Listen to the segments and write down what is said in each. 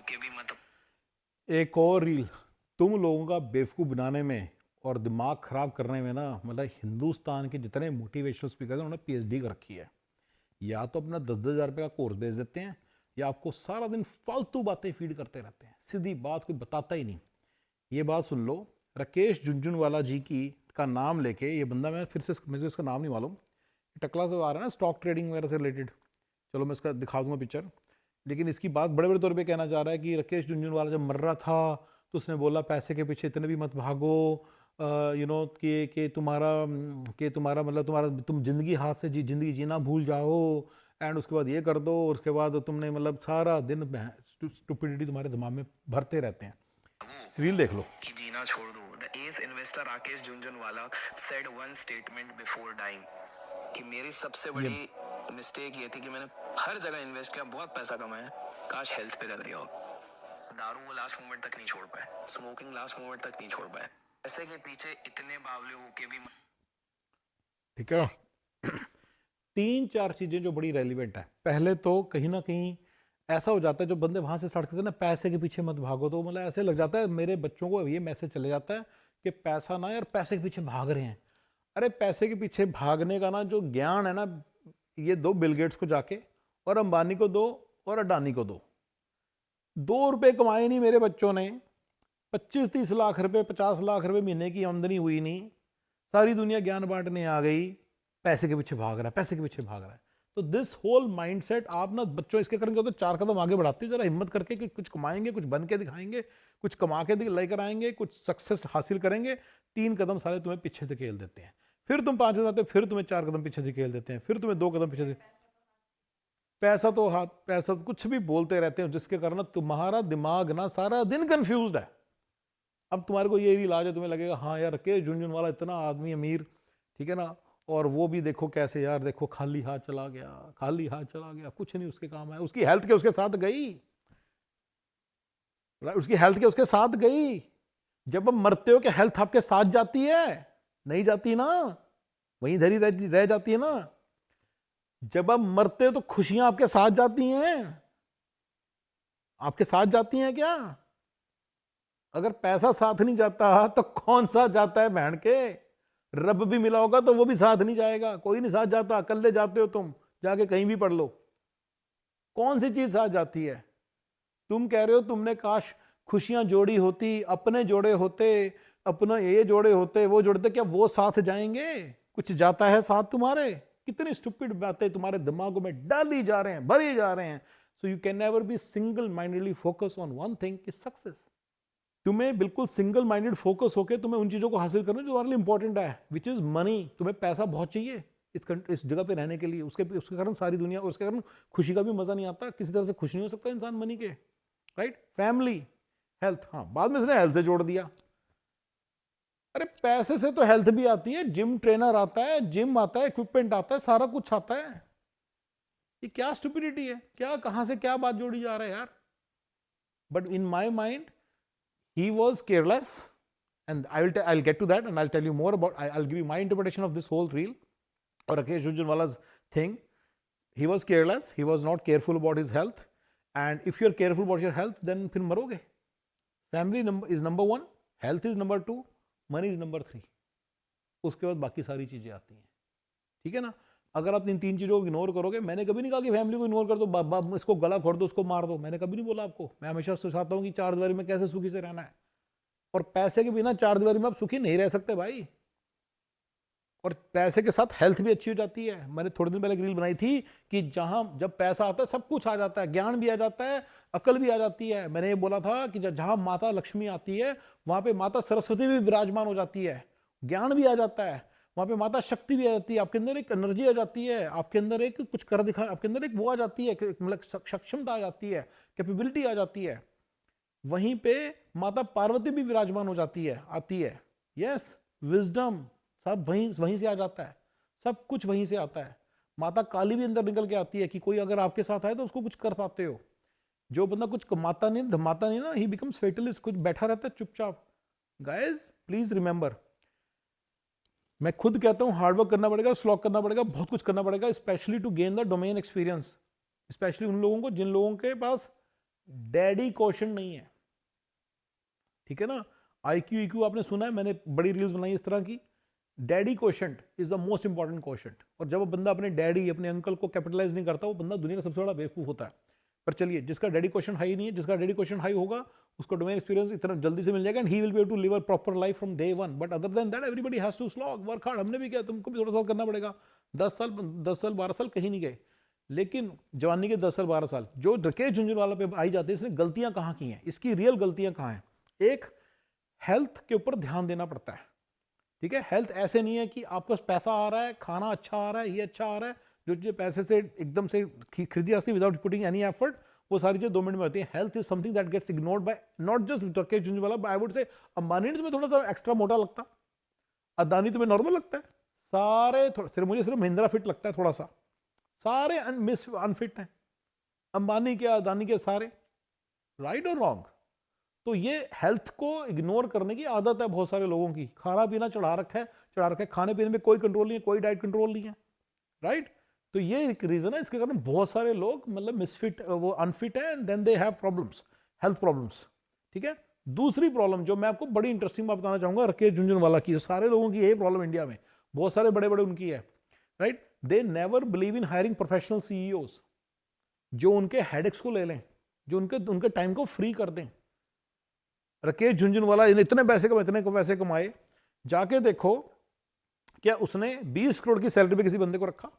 होके भी मतलब एक और रील, तुम लोगों का बेवकूफ़ बनाने में और दिमाग खराब करने में ना, मतलब हिंदुस्तान के जितने मोटिवेशनल स्पीकर हैं उन्होंने पीएचडी कर रखी है। या तो अपना 10-10 हज़ार रुपये का कोर्स बेच देते हैं, या आपको सारा दिन फालतू बातें फीड करते रहते हैं, सीधी बात कोई बताता ही नहीं। ये बात सुन लो, राकेश झुनझुनवाला जी की का नाम लेके ये बंदा, मैं फिर से मुझे इसका नाम नहीं मालूम, टकला से आ रहा है ना स्टॉक ट्रेडिंग वगैरह से रिलेटेड। चलो मैं इसका दिखा दूंगा पिक्चर। लेकिन इसकी बात बड़े बड़े तौर पे कहना चाह रहा है कि राकेश झुनझुनवाला जब मर रहा था तो उसने बोला पैसे के पीछे इतने भी मत भागो, कि तुम्हारा मतलब तुम जिंदगी हाथ से जिंदगी जीना भूल जाओ, एंड उसके बाद ये कर दो, और उसके बाद तुमने मतलब सारा दिन स्टुपिडिटी तुम्हारे दिमाग में भरते रहते हैं। रील देख लो। कि जीना छोड़ दो। The ace investor Rakesh Jhunjhunwala said one statement before dying कि मेरी सबसे ये बड़ी मिस्टेक ये थी कि मैंने हर जगह इन्वेस्ट किया, बहुत पैसा कमाया, काश हेल्थ पे कर दिया हो। दारू वो लास्ट मोमेंट तक नहीं छोड़ पाए, स्मोकिंग लास्ट मोमेंट तक नहीं छोड़ पाए, पैसे के पीछे इतने बावले होके भी। ठीक है। तीन चार चीजें जो बड़ी रेलिवेंट है। पहले तो कहीं ना कहीं ऐसा हो जाता है, जो बंदे वहां से स्टार्ट करते हैं ना, पैसे के पीछे मत भागो, तो मतलब ऐसे लग जाता है मेरे बच्चों को ये मैसेज चले जाता है कि पैसा ना यार, पैसे के पीछे भाग रहे हैं। अरे पैसे के पीछे भागने का ना जो ज्ञान है ना, ये दो बिल गेट्स को जाके, और अंबानी को दो, और अडानी को दो। 2 रुपए कमाए नहीं मेरे बच्चों ने, 25-30 लाख रुपए, 50 लाख रुपए महीने की आमदनी हुई नहीं, सारी दुनिया ज्ञान बांटने आ गई, पैसे के पीछे भाग रहा है, पैसे के पीछे भाग रहा है। तो दिस होल माइंडसेट आप ना बच्चों इसके करेंगे तो 4 कदम आगे बढ़ाते हो। जरा हिम्मत करके कि कुछ कमाएंगे, कुछ बन के दिखाएंगे, कुछ कमा के लेकर आएंगे, कुछ सक्सेस हासिल करेंगे। 3 कदम सारे तुम्हें पीछे धकेल देते हैं, फिर तुम 5 जाते हो, फिर तुम्हें 4 कदम पीछे धकेल देते हैं, फिर तुम्हें 2 कदम पीछे। पैसा तो हाथ, पैसा कुछ भी बोलते रहते हो, जिसके कारण तुम्हारा दिमाग ना सारा दिन कंफ्यूज्ड है। अब तुम्हारे को ये इलाज है, तुम्हें लगेगा हाँ यार राकेश झुनझुनवाला इतना आदमी अमीर, ठीक है ना, और वो भी देखो कैसे यार, देखो खाली हाथ चला गया, खाली हाथ चला गया, कुछ नहीं उसके काम है, उसकी हेल्थ के उसके साथ गई, उसकी हेल्थ के उसके साथ गई। जब हम मरते हो क्या हेल्थ आपके साथ जाती है? नहीं जाती ना, वहीं धरी रह जाती है ना। जब आप मरते हो तो खुशियां आपके साथ जाती हैं, आपके साथ जाती हैं क्या? अगर पैसा साथ नहीं जाता तो कौन सा जाता है बहन के? रब भी मिला होगा तो वो भी साथ नहीं जाएगा, कोई नहीं साथ जाता, अकेले जाते हो तुम, जाके कहीं भी पढ़ लो। कौन सी चीज साथ जाती है? तुम कह रहे हो तुमने काश खुशियां जोड़ी होती, अपने जोड़े होते, अपना ये जोड़े होते, वो जोड़ते, क्या वो साथ जाएंगे? कुछ जाता है साथ तुम्हारे? कितनी स्टूपिड बातें तुम्हारे दिमागों में डाली जा रहे हैं, भरी जा रहे हैं। So you can never be single माइंडली focus on one thing कि सक्सेस। तुम्हें बिल्कुल सिंगल माइंडेड फोकस होकर तुम्हें उन चीजों को हासिल करना जो तुम्हारे लिए इंपॉर्टेंट है, विच इज मनी। तुम्हें पैसा बहुत चाहिए इस जगह पे रहने के लिए, उसके कारण सारी दुनिया, उसके कारण खुशी का भी मजा नहीं आता, किसी तरह से खुश नहीं हो सकता इंसान मनी के, राइट? फैमिली, हेल्थ, हाँ बाद में इसने हेल्थ से जोड़ दिया। अरे पैसे से तो हेल्थ भी आती है, जिम ट्रेनर आता है, जिम आता है, इक्विपमेंट आता है, सारा कुछ आता है। ये क्या स्टुपिडिटी है, क्या कहां से क्या बात जोड़ी जा रहा है यार? But in my mind he was careless, and I'll get to that, and I'll tell you more about, I'll give you my interpretation of this whole reel or Rakesh Jhunjhunwala's thing. He was careless, he was not careful about his health, and if you're careful about your health then फिर मरोगे। Family is number one, health is number two, money is number three, उसके बाद बाकी सारी चीजें आती हैं, ठीक है ना? अगर आप इन तीन चीजों को इग्नोर करोगे, मैंने कभी नहीं कहा कि फैमिली को इग्नोर कर दो, इसको गला खोड़ दो, उसको मार दो, मैंने कभी नहीं बोला आपको। मैं हमेशा सोचता हूँ कि 4 दीवारी में कैसे सुखी से रहना है, और पैसे के बिना 4 दीवारी में आप सुखी नहीं रह सकते भाई। और पैसे के साथ हेल्थ भी अच्छी हो जाती है। मैंने थोड़े दिन पहले एक रील बनाई थी कि जहां जब पैसा आता है सब कुछ आ जाता है, ज्ञान भी आ जाता है, अकल भी आ जाती है। मैंने ये बोला था कि जहां माता लक्ष्मी आती है वहां पे माता सरस्वती भी विराजमान हो जाती है, ज्ञान भी आ जाता है, वहां पे माता शक्ति भी आ जाती है, आपके अंदर एक एनर्जी आ जाती है, आपके अंदर एक कुछ कर दिखा, आपके अंदर एक वो आ जाती है, मतलब सक्षमता आ जाती है, कैपेबिलिटी आ जाती है। वहीं पे माता पार्वती भी विराजमान हो जाती है, आती है। यस, विजडम सब वहीं वहीं से आ जाता है, सब कुछ वहीं से आता है। माता काली भी अंदर निकल के आती है कि कोई अगर आपके साथ आए तो उसको कुछ कर पाते हो। जो बंदा कुछ कमाता नहीं, धमाता नहीं ना, ही बिकम्स फेटलिस्ट, कुछ बैठा रहता है चुपचाप। गाइस प्लीज रिमेंबर, मैं खुद कहता हूं हार्डवर्क करना पड़ेगा, स्लॉग करना पड़ेगा, बहुत कुछ करना पड़ेगा, specially to gain the domain experience. Specially उन लोगों को जिन लोगों के पास डैडी क्वेश्चन नहीं है, ठीक है ना। IQ EQ आपने सुना है, मैंने बड़ी रील्स बनाई इस तरह की। Daddy क्वेश्चंट is the most important क्वेश्चंट, और जब वो बंदा अपने डैडी अपने अंकल को कैपिटलाइज नहीं करता, वो बंदा दुनिया का सबसे बड़ा बेवकूफ होता है। पर चलिए, जिसका डैडी क्वेश्चन हाई नहीं है, जिसका डैडी क्वेश्चन हाई होगा, उसको डोमेन एक्सपीरियंस इतना जल्दी से मिल जाएगा, and he will be able to live a proper life from day one. But other than that everybody has to slog work hard. हमने भी किया, तुमको भी थोड़ा सा करना पड़ेगा। 10 साल 12 साल कहीं नहीं गए, लेकिन जवानी के 10 साल 12 साल जो राकेश झुंझुनवाला पे आई जाती है, इसने गलतियां कहाँ की हैं, इसकी रियल गलतियां कहाँ हैं। एक, हेल्थ के ऊपर ध्यान देना पड़ता है, ठीक है। हेल्थ ऐसे नहीं है कि आपको पैसा आ रहा है, खाना अच्छा आ रहा है, ये अच्छा आ रहा है, जो चीजें पैसे से एकदम से खरीदी जाती है विदाउट पुटिंग एनी एफर्ट, वो सारी चीजें 2 मिनट में होती है। Health is something that gets ignored by not just Rakesh Jhunjhunwala, I would say Ambani ने तुम्हें थोड़ा सा एक्स्ट्रा मोटा लगता, अदानी तुम्हें नॉर्मल लगता है, सारे सिर्फ मुझे सिर्फ महिंद्रा फिट लगता है थोड़ा सा, सारे अनफिट हैं, अंबानी के अदानी के सारे, राइट और रॉन्ग। तो ये हेल्थ को इग्नोर करने की आदत है बहुत सारे लोगों की। खाना पीना चढ़ा रखा है, खाने पीने में कोई कंट्रोल नहीं है, कोई डाइट कंट्रोल नहीं है, राइट। तो ये एक रीजन है, इसके कारण बहुत सारे लोग मतलब मिसफिट, वो अनफिट है, and then they have problems, health problems, ठीक है। दूसरी प्रॉब्लम जो मैं आपको बड़ी इंटरेस्टिंग बात बताना चाहूंगा राकेश झुनझुनवाला की, सारे लोगों की यही प्रॉब्लम इंडिया में, बहुत सारे बड़े बड़े उनकी है, right. They never believe in hiring professional CEOs जो उनके हेडेक्स को ले लें, जो उनके टाइम को फ्री कर दें। राकेश झुनझुनवाला इतने पैसे कमाए, जाके देखो क्या उसने 20 करोड़ की सैलरी पे किसी बंदे को रखा?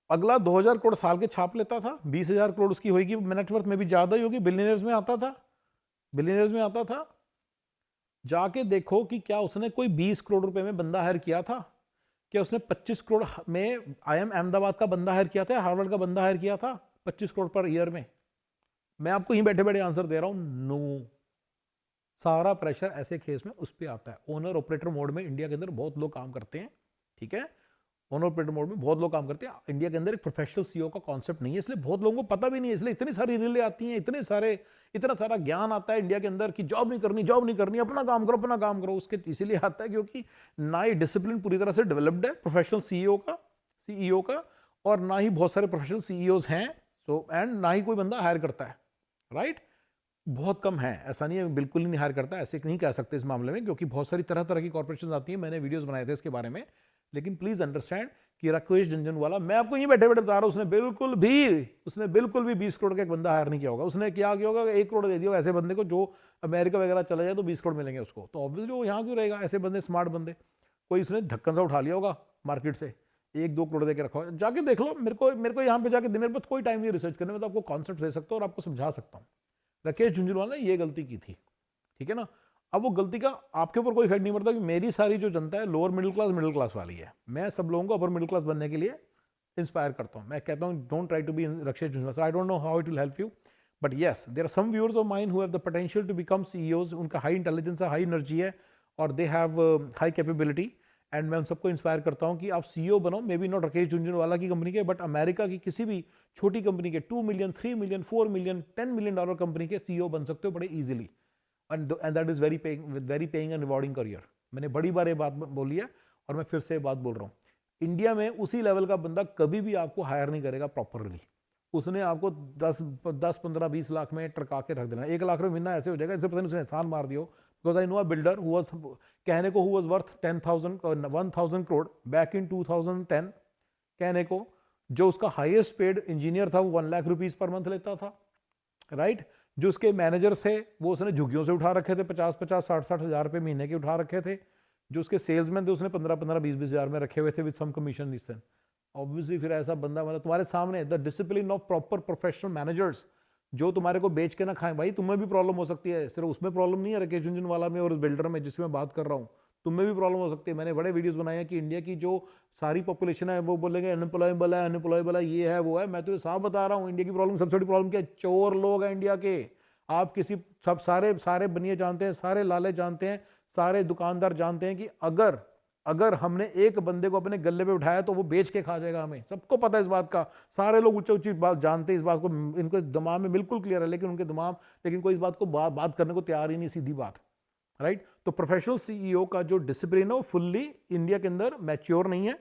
अगला 2000 करोड़ साल के छाप लेता था, 20,000 करोड़ उसकी होगी, नेटवर्थ में भी ज्यादा ही होगी, बिलियनियर्स में आता था, बिलियनियर्स में आता था। जाके देखो कि क्या उसने कोई 20 करोड़ रुपए में बंदा हायर किया था? क्या उसने 25 करोड़ में IIM अहमदाबाद का बंदा हायर किया था, हार्वर्ड का बंदा हायर किया था 25 करोड़ पर ईयर में? मैं आपको यहीं बैठे बैठे आंसर दे रहा हूं, नो। सारा प्रेशर ऐसे केस में उस पर आता है। ओनर ऑपरेटर मोड में इंडिया के अंदर बहुत लोग काम करते हैं, ठीक है। ओनर ऑपरेटर मोड में बहुत लोग काम करते हैं। इंडिया के अंदर एक प्रोफेशनल सीईओ का कॉन्सेप्ट नहीं है, इसलिए बहुत लोगों को पता भी नहीं है, इसलिए इतनी सारी रीलें आती हैं, इतना सारा ज्ञान आता है इंडिया के अंदर कि जॉब नहीं करनी, अपना काम करो। उसके इसीलिए आता है क्योंकि ना ही डिसिप्लिन पूरी तरह से डेवलप्ड है प्रोफेशनल सीईओ का, और ना ही बहुत सारे प्रोफेशनल सीईओज हैं, सो एंड ना ही कोई बंदा हायर करता है, राइट। बहुत कम है, ऐसा नहीं है बिल्कुल ही नहीं हायर करता, ऐसे नहीं कह सकते इस मामले में, क्योंकि बहुत सारी तरह तरह की कॉर्पोरेशन आती हैं, मैंने वीडियोस बनाए थे इसके बारे में। लेकिन प्लीज अंडरस्टैंड कि राकेश झुनझुनवाला, मैं आपको यहीं बैठे बैठे बता रहा हूं, उसने बिल्कुल भी 20 करोड़ का एक बंदा हायर नहीं किया होगा। उसने क्या किया होगा, 1 करोड़ दे दिया ऐसे बंदे को जो अमेरिका वगैरह चला जाए तो 20 करोड़ मिलेंगे उसको, तो ऑब्वियसली वो यहाँ क्यों रहेगा? ऐसे बंदे, स्मार्ट बंदे, कोई उसने ढक्कन सा उठा लिया होगा मार्केट से, 1-2 करोड़ दे के रखा होगा। जाके देख लो, मेरे को यहाँ पे जाके, मेरे पास कोई टाइम नहीं रिसर्च करने में, तो आपको कॉन्सेप्ट दे सकता हूँ और आपको समझा सकता हूँ। राकेश झुनझुनवाला ने ये गलती की थी, ठीक है ना। अब वो गलती का आपके ऊपर कोई इफेक्ट नहीं पड़ता कि मेरी सारी जो जनता है लोअर मिडिल क्लास वाली है। मैं सब लोगों को अपर मिडिल क्लास बनने के लिए इंस्पायर करता हूं। मैं कहता हूं don't try to be Rakesh Jhunjhunwala. I don't know how it will help you, but yes there are some viewers of mine who have the potential to become CEOs. उनका high intelligence है, हाई एनर्जी है, और they have high capability, and मैं उन सबको inspire करता हूं कि आप सीईओ बनो, may be not Rakesh Jhunjhunwala की कंपनी के, बट अमेरिका की किसी भी छोटी कंपनी के 2 million 3 million 4 million $10 million company के सीईओ बन सकते हो बड़े easily, and that is very paying and rewarding career. मैंने बड़ी बार ये बात बोली है और मैं फिर से बात बोल रहा हूँ, इंडिया में उसी लेवल का बंदा कभी भी आपको हायर नहीं करेगा प्रॉपरली। उसने आपको 10-15-20 लाख में टरका के रख देना, 1 लाख रुपये महीना ऐसे हो जाएगा जैसे पता नहीं उसने एहसान मार दियो। Because I know a builder who was, कहने को who was worth 1,000 crore back in 2010, कहने को, जो उसका हाईएस्ट पेड इंजीनियर था वो 1 लाख रुपीज पर मंथ लेता था, राइट। जो उसके मैनेजर थे वो उसने झुग्गियों से उठा रखे थे, 50-50 60-60 हज़ार रुपये महीने के उठा रखे थे। जो उसके सेल्समैन थे उसने 15-15 20-20 हज़ार में रखे हुए थे विद सम कमीशन। ऑब्वियसली फिर ऐसा बंदा, मतलब तुम्हारे सामने the discipline of proper professional managers जो तुम्हारे को बेच के ना खाएं। भाई तुम्हें भी प्रॉब्लम हो सकती है, सिर्फ उसमें प्रॉब्लम नहीं है राकेश झुनझुनवाला में और उस बिल्डर में जिसकी मैं बात कर रहा हूँ, तुम्हें भी प्रॉब्लम हो सकती है। मैंने बड़े वीडियोस बनाए हैं कि इंडिया की जो सारी पॉपुलेशन है वो बोलेंगे अनएम्प्लॉयबल है, ये है वो है। मैं तो साफ बता रहा हूँ, इंडिया की प्रॉब्लम, सबसे बड़ी प्रॉब्लम क्या है? चोर लोग हैं इंडिया के। आप किसी, सब सारे बनिए जानते हैं, सारे लाले जानते हैं, सारे दुकानदार जानते हैं कि अगर हमने एक बंदे को अपने गले पे उठाया तो वो बेच के खा जाएगा हमें, सबको पता है इस बात का। सारे लोग ऊंची बात जानते हैं इस बात को, इनको दिमाग में बिल्कुल क्लियर है, लेकिन कोई इस बात को बात करने को तैयार ही नहीं, सीधी बात, राइट। तो प्रोफेशनल सीईओ का जो डिसिप्लिन है फुल्ली इंडिया के अंदर मैच्योर नहीं है।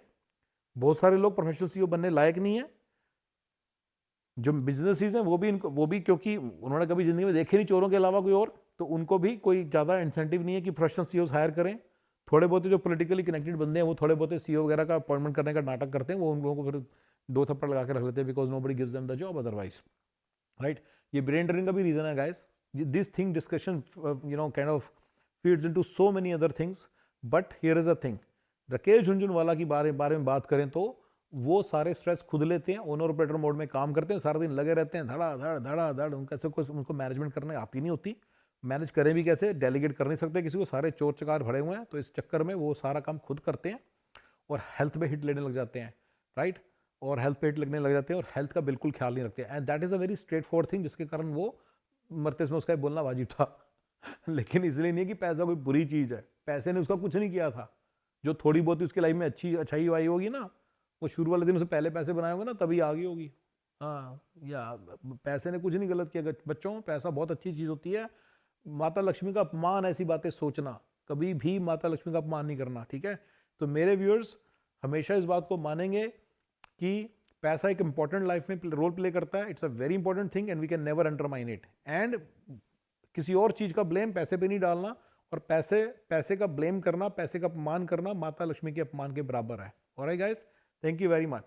बहुत सारे लोग प्रोफेशनल सीईओ बनने लायक नहीं है। जो बिजनेसेस हैं वो भी क्योंकि उन्होंने कभी जिंदगी में देखे नहीं चोरों के अलावा कोई और, तो उनको भी कोई ज़्यादा इंसेंटिव नहीं है कि प्रोफेशनल सीईओज हायर करें। थोड़े बहुत जो पॉलिटिकली कनेक्टेड बंदे हैं वो थोड़े बहुत सीईओ वगैरह का अपॉइंटमेंट करने का नाटक करते हैं, वो उन लोगों को फिर 2 थप्पड़ लगा के रख लेते हैं, because nobody gives them the job otherwise, right. ये ब्रेन ड्रेन का भी रीजन है guys. This thing discussion kind of feeds into so many other things, but here is a thing, Rakesh Jhunjhunwala की बारे में बात करें तो वो सारे स्ट्रेस खुद लेते हैं, ओनर ऑपरेटर मोड में काम करते हैं, सारा दिन लगे रहते हैं, धड़ा धड़ धड़ा धड़, उनको मैनेजमेंट करने आती नहीं होती, मैनेज करें भी कैसे, डेलीगेट कर नहीं सकते किसी को, सारे चोर चकार भरे हुए हैं, तो इस चक्कर में वो सारा काम खुद करते हैं और हेल्थ पे हिट लेने लग जाते हैं, राइट। और हेल्थ पे हिट लगने लग जाते हैं और हेल्थ का बिल्कुल ख्याल नहीं रखते, and that is a very straight forward thing, जिसके कारण वो मरते समय उसका बोलना वाजिब था लेकिन इसलिए नहीं कि पैसा कोई बुरी चीज है, पैसे ने उसका कुछ नहीं किया था, जो थोड़ी बहुत उसकी लाइफ में अच्छाई आई होगी ना, वो शुरू वाले दिन से पहले पैसे बनाए होंगे ना, तभी आ गई होगी। हाँ, या पैसे ने कुछ नहीं गलत किया बच्चों, पैसा बहुत अच्छी चीज होती है। माता लक्ष्मी का अपमान ऐसी बातें सोचना, कभी भी माता लक्ष्मी का अपमान नहीं करना, ठीक है। तो मेरे व्यूअर्स हमेशा इस बात को मानेंगे कि पैसा एक इंपॉर्टेंट लाइफ में रोल प्ले करता है, it's a very important thing and we can never undermine it, and किसी और चीज का ब्लेम पैसे पे नहीं डालना, और पैसे का ब्लेम करना, पैसे का अपमान करना माता लक्ष्मी के अपमान के बराबर है। Alright guys, thank you very much.